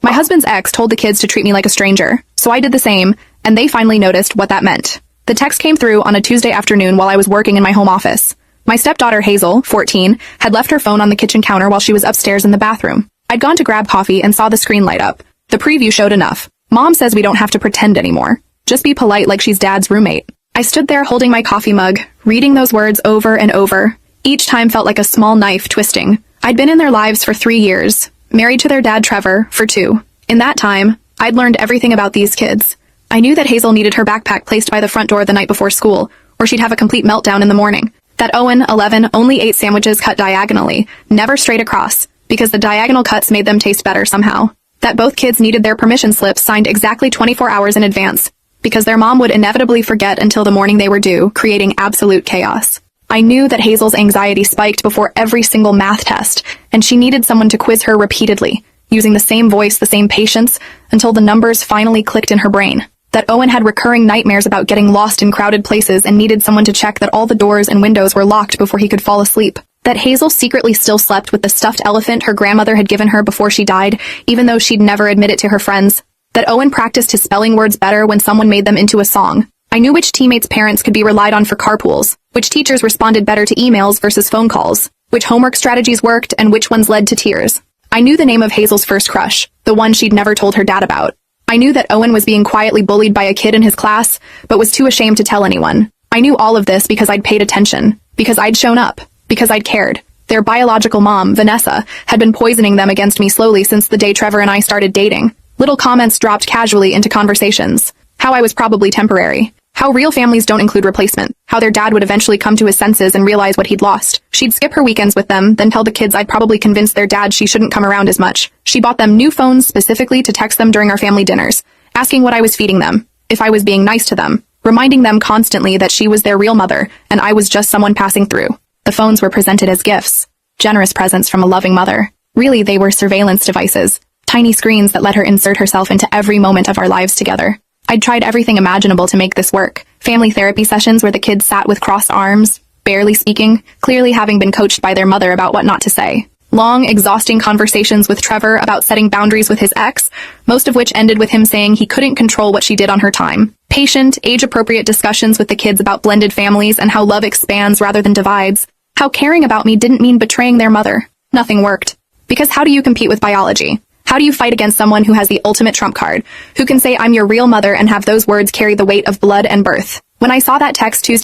My husband's ex told the kids to treat me like a stranger, so I did the same, and they finally noticed what that meant. The text came through on a Tuesday afternoon while I was working in my home office. My stepdaughter Hazel, 14, had left her phone on the kitchen counter while she was upstairs in the bathroom. I'd gone to grab coffee and saw the screen light up. The preview showed enough. Mom says we don't have to pretend anymore. Just be polite like she's Dad's roommate. I stood there holding my coffee mug, reading those words over and over. Each time felt like a small knife twisting. I'd been in their lives for 3 years, married to their dad Trevor for 2. In that time, I'd learned everything about these kids. I knew that Hazel needed her backpack placed by the front door the night before school, or she'd have a complete meltdown in the morning. That Owen, 11, only ate sandwiches cut diagonally, never straight across, because the diagonal cuts made them taste better somehow. That both kids needed their permission slips signed exactly 24 hours in advance, because their mom would inevitably forget until the morning they were due, creating absolute chaos. I knew that Hazel's anxiety spiked before every single math test, and she needed someone to quiz her repeatedly, using the same voice, the same patience, until the numbers finally clicked in her brain. That Owen had recurring nightmares about getting lost in crowded places and needed someone to check that all the doors and windows were locked before he could fall asleep. That Hazel secretly still slept with the stuffed elephant her grandmother had given her before she died, even though she'd never admit it to her friends. That Owen practiced his spelling words better when someone made them into a song. I knew which teammates' parents could be relied on for carpools, which teachers responded better to emails versus phone calls, which homework strategies worked, and which ones led to tears. I knew the name of Hazel's first crush, the one she'd never told her dad about. I knew that Owen was being quietly bullied by a kid in his class, but was too ashamed to tell anyone. I knew all of this because I'd paid attention, because I'd shown up, because I'd cared. Their biological mom, Vanessa, had been poisoning them against me slowly since the day Trevor and I started dating. Little comments dropped casually into conversations. How I was probably temporary. How real families don't include replacement. How their dad would eventually come to his senses and realize what he'd lost. She'd skip her weekends with them, then tell the kids I'd probably convinced their dad she shouldn't come around as much. She bought them new phones specifically to text them during our family dinners, asking what I was feeding them, if I was being nice to them, reminding them constantly that she was their real mother and I was just someone passing through. The phones were presented as gifts, generous presents from a loving mother. Really, they were surveillance devices, tiny screens that let her insert herself into every moment of our lives together. I'd tried everything imaginable to make this work. Family therapy sessions where the kids sat with crossed arms, barely speaking, clearly having been coached by their mother about what not to say. Long, exhausting conversations with Trevor about setting boundaries with his ex, most of which ended with him saying he couldn't control what she did on her time. Patient, age-appropriate discussions with the kids about blended families and how love expands rather than divides. How caring about me didn't mean betraying their mother. Nothing worked. Because how do you compete with biology? How do you fight against someone who has the ultimate trump card, who can say I'm your real mother and have those words carry the weight of blood and birth? When I saw that text Tuesday